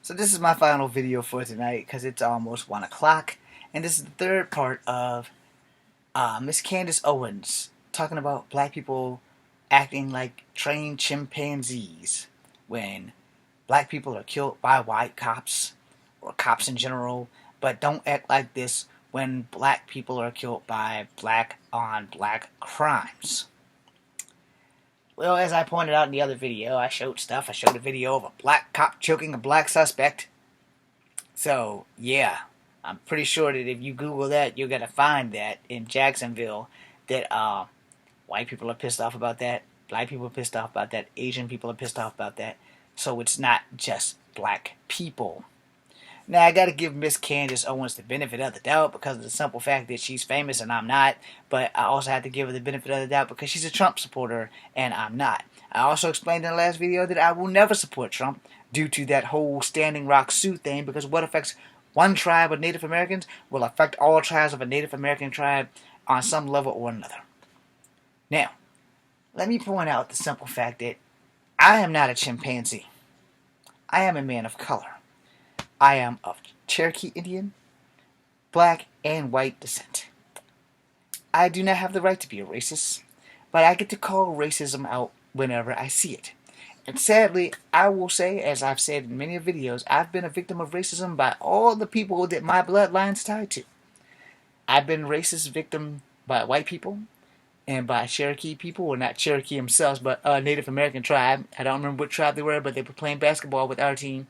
So this is my final video for tonight because it's almost 1 o'clock, and this is the third part of Miss Candace Owens talking about black people acting like trained chimpanzees when black people are killed by white cops or cops in general, but don't act like this when black people are killed by black on black crimes. Well, as I pointed out in the other video, I showed a video of a black cop choking a black suspect. So, yeah, I'm pretty sure that if you Google that, you're going to find that in Jacksonville that white people are pissed off about that, black people are pissed off about that, Asian people are pissed off about that. So it's not just black people. Now, I got to give Miss Candace Owens the benefit of the doubt because of the simple fact that she's famous and I'm not. But I also have to give her the benefit of the doubt because she's a Trump supporter and I'm not. I also explained in the last video that I will never support Trump due to that whole Standing Rock Sioux thing, because what affects one tribe of Native Americans will affect all tribes of a Native American tribe on some level or another. Now, let me point out the simple fact that I am not a chimpanzee. I am a man of color. I am of Cherokee Indian, black, and white descent. I do not have the right to be a racist, but I get to call racism out whenever I see it. And sadly, I will say, as I've said in many videos, I've been a victim of racism by all the people that my bloodline's tied to. I've been racist victim by white people and by Cherokee people, or not Cherokee themselves, but a Native American tribe. I don't remember what tribe they were, but they were playing basketball with our team.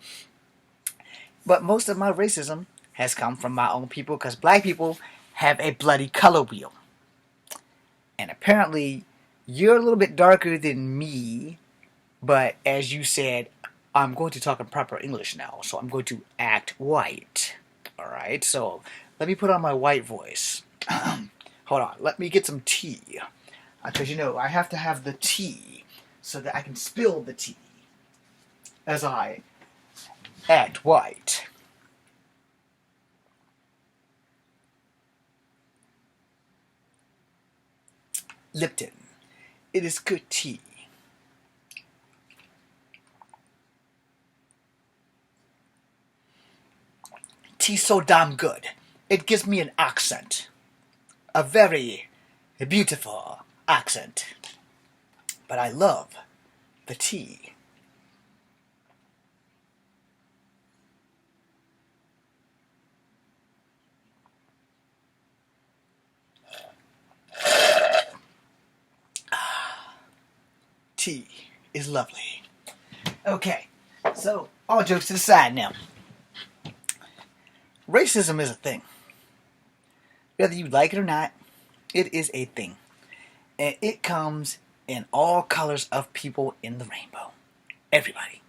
But most of my racism has come from my own people because black people have a bloody color wheel. And apparently, you're a little bit darker than me, but as you said, I'm going to talk in proper English now, so I'm going to act white. Alright, so let me put on my white voice. Hold on, let me get some tea. Because you know, I have to have the tea so that I can spill the tea as I act white. Lipton. It is good tea. Tea so damn good. It gives me an accent. A very beautiful accent. But I love the tea. Tea is lovely. Okay, so all jokes to the side now. Racism is a thing. Whether you like it or not, it is a thing. And it comes in all colors of people in the rainbow. Everybody.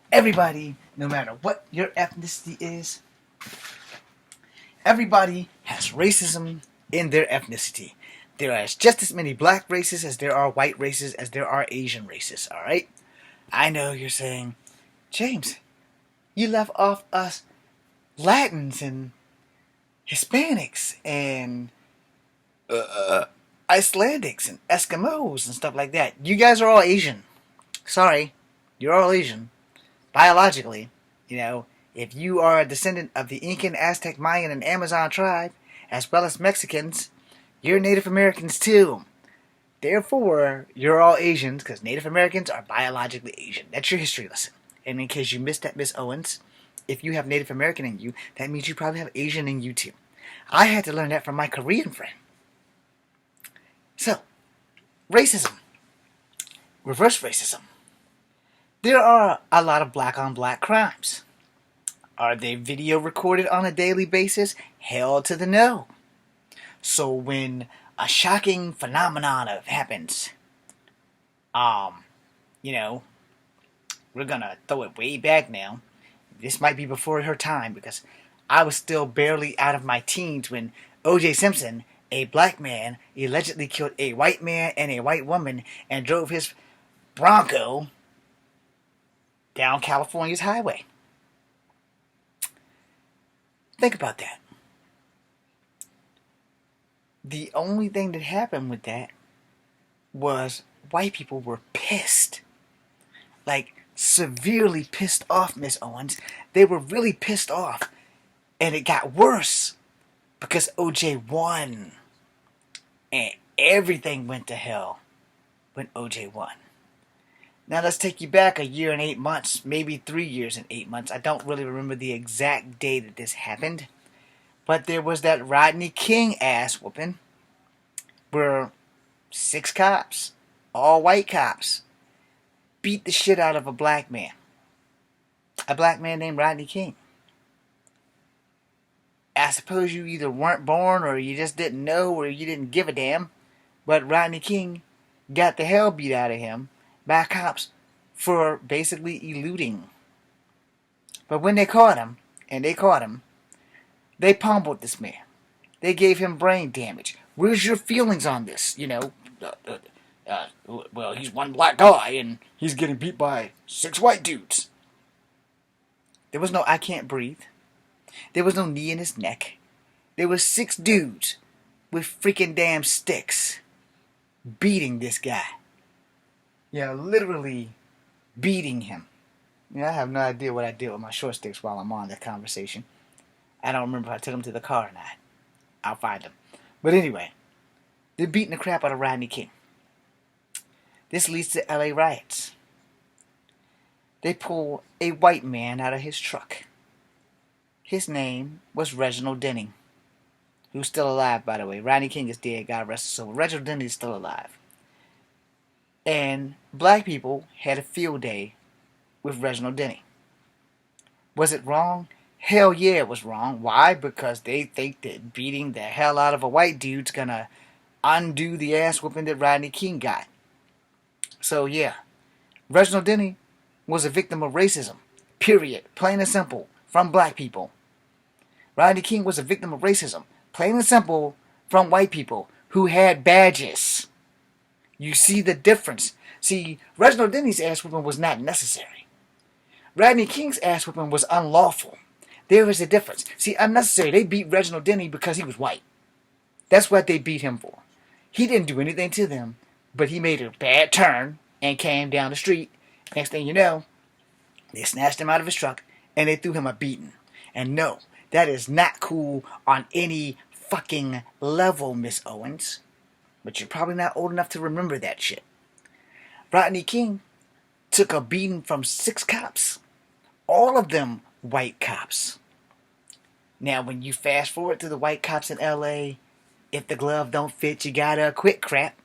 Everybody, no matter what your ethnicity is, everybody has racism in their ethnicity. There are just as many black races as there are white races as there are Asian races, alright? I know you're saying, James, you left off us Latins and Hispanics and Icelandics and Eskimos and stuff like that. You guys are all Asian. Sorry, you're all Asian. Biologically, you know, if you are a descendant of the Incan, Aztec, Mayan, and Amazon tribe, as well as Mexicans, you're Native Americans too. Therefore, you're all Asians because Native Americans are biologically Asian. That's your history lesson. And in case you missed that, Miss Owens, if you have Native American in you, that means you probably have Asian in you too. I had to learn that from my Korean friend. So, racism. Reverse racism. There are a lot of black on black crimes. Are they video recorded on a daily basis? Hell to the no. So when a shocking phenomenon happens, you know, we're gonna throw it way back now. This might be before her time because I was still barely out of my teens when O.J. Simpson, a black man, allegedly killed a white man and a white woman and drove his Bronco down California's highway. Think about that. The only thing that happened with that was white people were pissed. Like, severely pissed off, Miss Owens. They were really pissed off. And it got worse because OJ won. And everything went to hell when OJ won. Now let's take you back a year and 8 months, maybe 3 years and 8 months. I don't really remember the exact day that this happened. But there was that Rodney King ass whooping where 6 cops, all white cops, beat the shit out of a black man. A black man named Rodney King. I suppose you either weren't born or you just didn't know or you didn't give a damn. But Rodney King got the hell beat out of him by cops for basically eluding. But when they caught him, they pummeled this man. They gave him brain damage. Where's your feelings on this? Well, he's one black guy and he's getting beat by 6 white dudes. There was no I can't breathe. There was no knee in his neck. There was 6 dudes with freaking damn sticks beating this guy. Yeah, literally beating him. I have no idea what I did with my short sticks while I'm on that conversation. I don't remember if I took them to the car or not. I'll find them. But anyway, they're beating the crap out of Rodney King. This leads to LA riots. They pull a white man out of his truck. His name was Reginald Denning, who's still alive, by the way. Rodney King is dead, God rest his soul. Reginald Denning is still alive. And black people had a field day with Reginald Denning. Was it wrong? Hell yeah, it was wrong. Why? Because they think that beating the hell out of a white dude's gonna undo the ass whooping that Rodney King got. So yeah, Reginald Denning was a victim of racism. Period. Plain and simple. From black people. Rodney King was a victim of racism. Plain and simple. From white people who had badges. You see the difference. See, Reginald Denning's ass whooping was not necessary. Rodney King's ass whooping was unlawful. There is a difference. See, unnecessary. They beat Reginald Denning because he was white. That's what they beat him for. He didn't do anything to them, but he made a bad turn and came down the street. Next thing you know, they snatched him out of his truck and they threw him a beating. And no, that is not cool on any fucking level, Miss Owens. But you're probably not old enough to remember that shit. Rodney King took a beating from 6 cops. All of them white cops. Now, when you fast forward to the white cops in LA, if the glove don't fit, you gotta quit crap.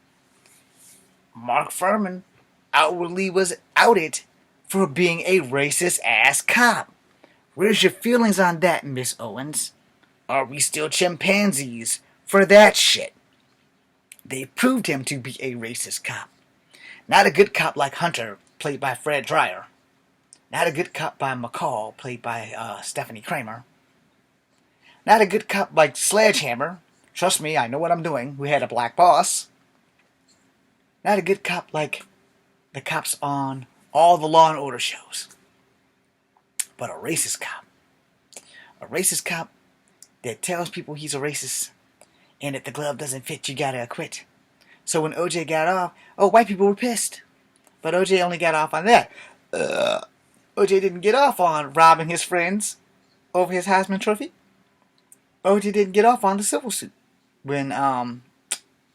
Mark Furman outwardly was outed for being a racist ass cop. Where's your feelings on that, Miss Owens? Are we still chimpanzees for that shit? They proved him to be a racist cop. Not a good cop like Hunter, played by Fred Dryer. Not a good cop by McCall, played by Stephanie Kramer. Not a good cop like Sledgehammer. Trust me, I know what I'm doing. We had a black boss. Not a good cop like the cops on all the Law and Order shows. But a racist cop. A racist cop that tells people he's a racist. And if the glove doesn't fit, you gotta quit. So when OJ got off, white people were pissed. But OJ only got off on that. OJ didn't get off on robbing his friends over his Heisman Trophy. OJ didn't get off on the civil suit. When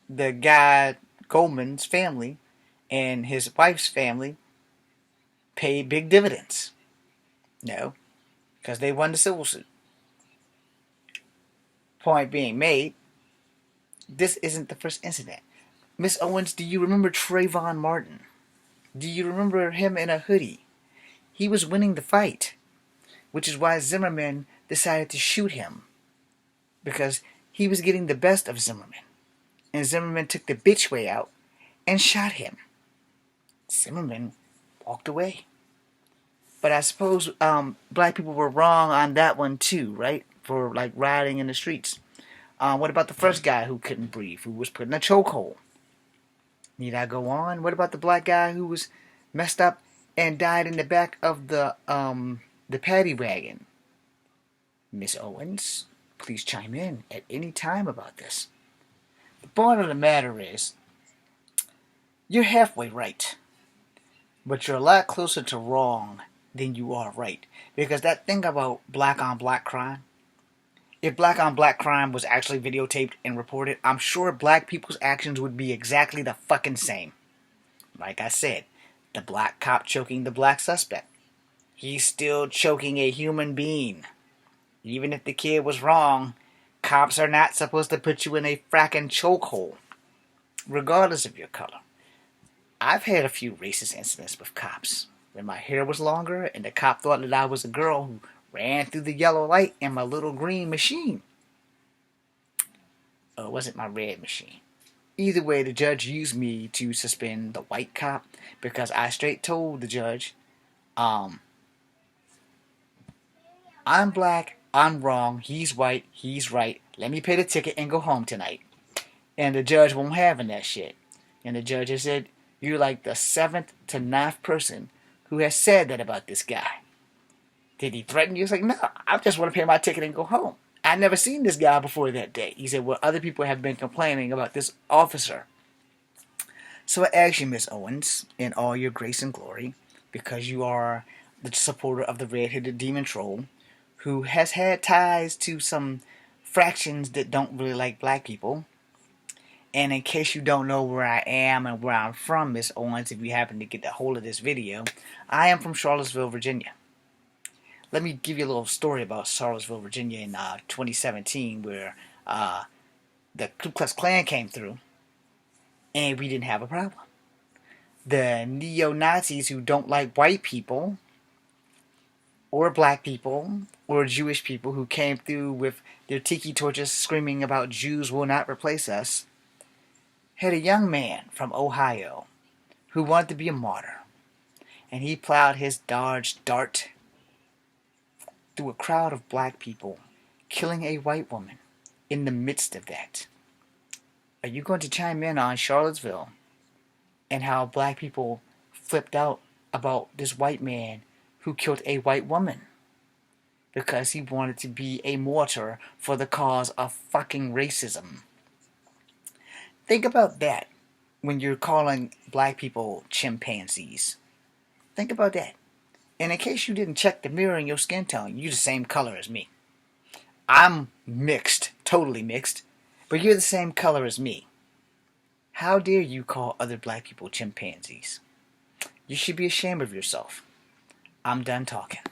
the guy Goldman's family and his wife's family paid big dividends. No, because they won the civil suit. Point being made, this isn't the first incident. Miss Owens, do you remember Trayvon Martin? Do you remember him in a hoodie? He was winning the fight, which is why Zimmerman decided to shoot him, because he was getting the best of Zimmerman. And Zimmerman took the bitch way out and shot him. Zimmerman walked away. But I suppose black people were wrong on that one too, right? For like rioting in the streets. What about the first guy who couldn't breathe, who was put in a chokehold? Need I go on? What about the black guy who was messed up and died in the back of the paddy wagon? Miss Owens, please chime in at any time about this. The point of the matter is, you're halfway right. but you're a lot closer to wrong than you are right. Because that thing about black on black crime, if black on black crime was actually videotaped and reported, I'm sure black people's actions would be exactly the fucking same. Like I said, the black cop choking the black suspect. He's still choking a human being. Even if the kid was wrong, cops are not supposed to put you in a fracking chokehold, regardless of your color. I've had a few racist incidents with cops. When my hair was longer and the cop thought that I was a girl who ran through the yellow light in my little green machine. Or it wasn't my red machine. Either way, the judge used me to suspend the white cop because I straight told the judge, I'm black, I'm wrong, he's white, he's right, let me pay the ticket and go home tonight. And the judge won't having that shit. And the judge has said, you're like the 7th to 9th person who has said that about this guy. Did he threaten you? It's like, no, I just want to pay my ticket and go home. I'd never seen this guy before that day. He said, well, other people have been complaining about this officer. So I ask you, Miss Owens, in all your grace and glory, because you are the supporter of the red-headed demon troll, who has had ties to some fractions that don't really like black people. And in case you don't know where I am and where I'm from, Miss Owens, if you happen to get a hold of this video, I am from Charlottesville, Virginia. Let me give you a little story about Charlottesville, Virginia in 2017, where the Ku Klux Klan came through, and we didn't have a problem. The neo-Nazis who don't like white people, or black people, or Jewish people who came through with their tiki torches screaming about Jews will not replace us, had a young man from Ohio who wanted to be a martyr. And he plowed his large dart through a crowd of black people, killing a white woman in the midst of that. Are you going to chime in on Charlottesville and how black people flipped out about this white man who killed a white woman because he wanted to be a martyr for the cause of fucking racism? Think about that when you're calling black people chimpanzees. Think about that. And in case you didn't check the mirror in your skin tone, you're the same color as me. I'm mixed, totally mixed, but you're the same color as me. How dare you call other black people chimpanzees? You should be ashamed of yourself. I'm done talking.